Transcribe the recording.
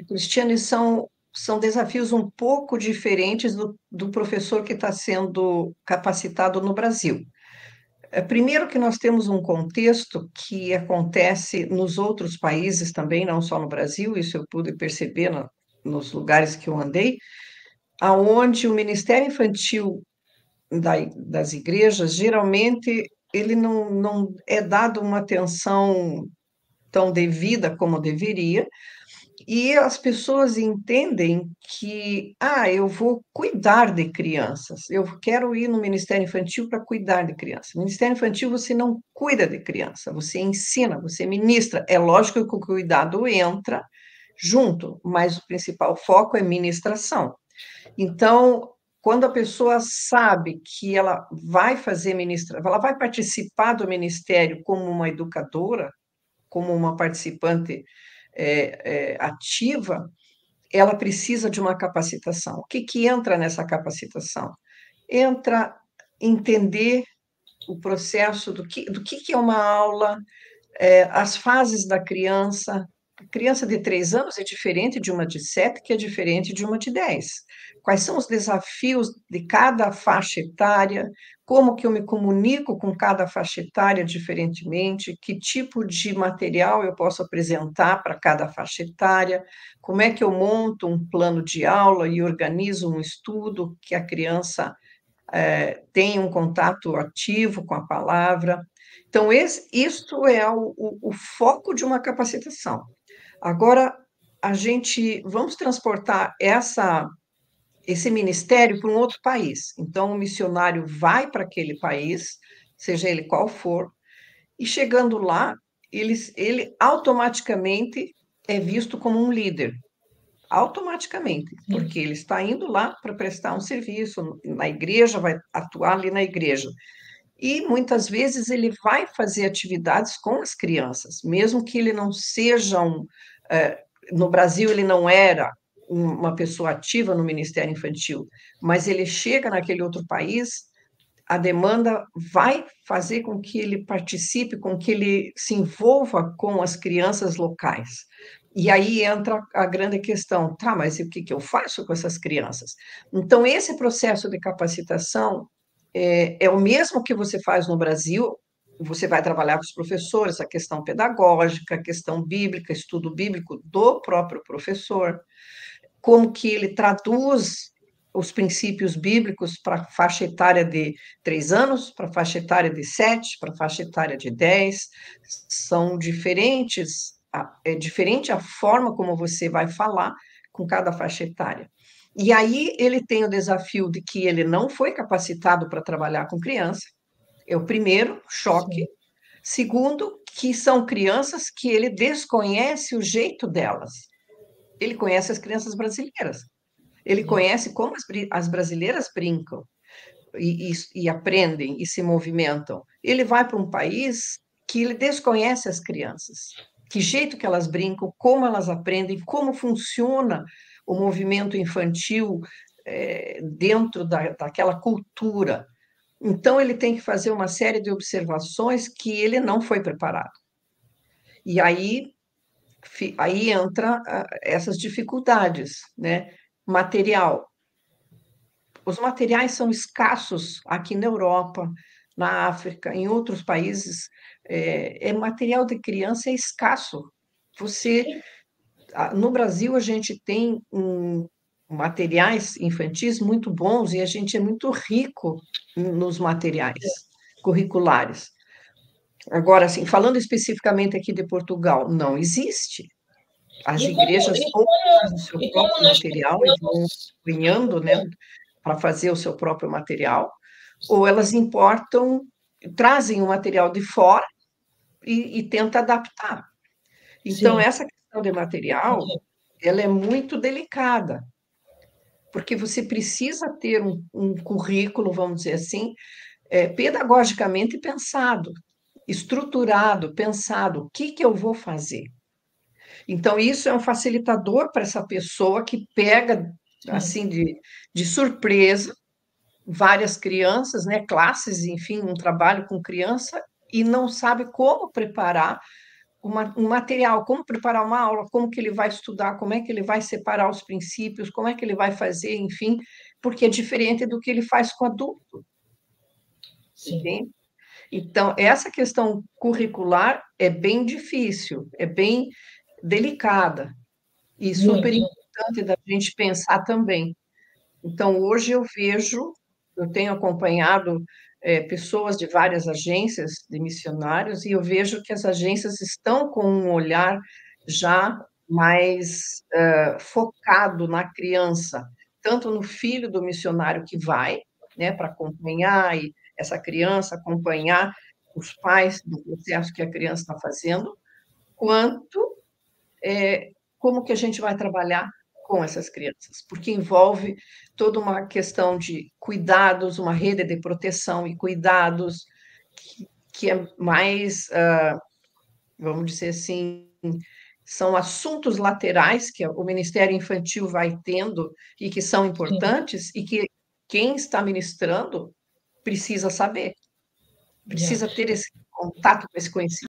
Cristiane, são desafios um pouco diferentes do professor que está sendo capacitado no Brasil. Primeiro que nós temos um contexto que acontece nos outros países também, não só no Brasil, isso eu pude perceber nos lugares que eu andei, aonde o Ministério Infantil das igrejas, geralmente, ele não é dado uma atenção tão devida como deveria, e as pessoas entendem que, eu vou cuidar de crianças, eu quero ir no Ministério Infantil para cuidar de criança. No Ministério Infantil você não cuida de criança, você ensina, você ministra. É lógico que o cuidado entra junto, mas o principal foco é ministração. Então, quando a pessoa sabe que ela vai fazer ela vai participar do ministério como uma educadora, como uma participante ativa, ela precisa de uma capacitação. O que entra nessa capacitação? Entra entender o processo do que é uma aula, as fases da criança. A criança de 3 anos é diferente de uma de 7, que é diferente de uma de 10. Quais são os desafios de cada faixa etária? Como que eu me comunico com cada faixa etária diferentemente? Que tipo de material eu posso apresentar para cada faixa etária? Como é que eu monto um plano de aula e organizo um estudo que a criança tenha um contato ativo com a palavra? Então, isso é o foco de uma capacitação. Agora, vamos transportar esse ministério para um outro país. Então, o missionário vai para aquele país, seja ele qual for, e chegando lá, ele automaticamente é visto como um líder. Automaticamente, Sim. porque ele está indo lá para prestar um serviço na igreja, vai atuar ali na igreja. E muitas vezes ele vai fazer atividades com as crianças, mesmo que ele não seja no Brasil ele não era uma pessoa ativa no Ministério Infantil, mas ele chega naquele outro país, a demanda vai fazer com que ele participe, com que ele se envolva com as crianças locais. E aí entra a grande questão, tá, mas o que eu faço com essas crianças? Então, esse processo de capacitação é o mesmo que você faz no Brasil. Você vai trabalhar com os professores, a questão pedagógica, a questão bíblica, estudo bíblico do próprio professor, como que ele traduz os princípios bíblicos para a faixa etária de 3 anos, para a faixa etária de 7, para a faixa etária de 10. São diferentes, é diferente a forma como você vai falar com cada faixa etária. E aí ele tem o desafio de que ele não foi capacitado para trabalhar com criança, é o primeiro choque. Sim. Segundo, que são crianças que ele desconhece o jeito delas. Ele conhece as crianças brasileiras. Ele Sim. conhece como as brasileiras brincam e aprendem e se movimentam. Ele vai para um país que ele desconhece as crianças. Que jeito que elas brincam, como elas aprendem, como funciona o movimento infantil dentro daquela cultura. Então, ele tem que fazer uma série de observações que ele não foi preparado. E aí entra essas dificuldades, né? Material. Os materiais são escassos aqui na Europa, na África, em outros países. Material de criança é escasso. Você, no Brasil, a gente tem materiais infantis muito bons e a gente é muito rico nos materiais curriculares. Agora, assim, falando especificamente aqui de Portugal, não existe. As E como, igrejas e ou como, fazem o seu e como próprio nós material e vão precisamos. ganhando, né, para fazer o seu próprio material, ou elas importam, trazem o material de fora e tentam adaptar. Então, Sim, essa questão de material, entendi. ela é muito delicada, porque você precisa ter um currículo, vamos dizer assim, pedagogicamente pensado, estruturado, pensado, o que eu vou fazer? Então, isso é um facilitador para essa pessoa que pega, Sim, assim, de surpresa, várias crianças, né, classes, enfim, um trabalho com criança, e não sabe como preparar um material, como preparar uma aula, como que ele vai estudar, como é que ele vai separar os princípios, como é que ele vai fazer, enfim, porque é diferente do que ele faz com adulto, Sim, entende? Então, essa questão curricular é bem difícil, é bem delicada e super muito. importante da gente pensar também. Então, hoje eu tenho acompanhado pessoas de várias agências de missionários e eu vejo que as agências estão com um olhar já mais focado na criança, tanto no filho do missionário que vai, né, para acompanhar essa criança, acompanhar os pais do processo que a criança está fazendo, quanto como que a gente vai trabalhar com essas crianças, porque envolve toda uma questão de cuidados, uma rede de proteção e cuidados que é mais, vamos dizer assim, são assuntos laterais que o Ministério Infantil vai tendo e que são Sim, importantes e que quem está ministrando precisa saber, já. precisa ter esse contato com esse conhecimento.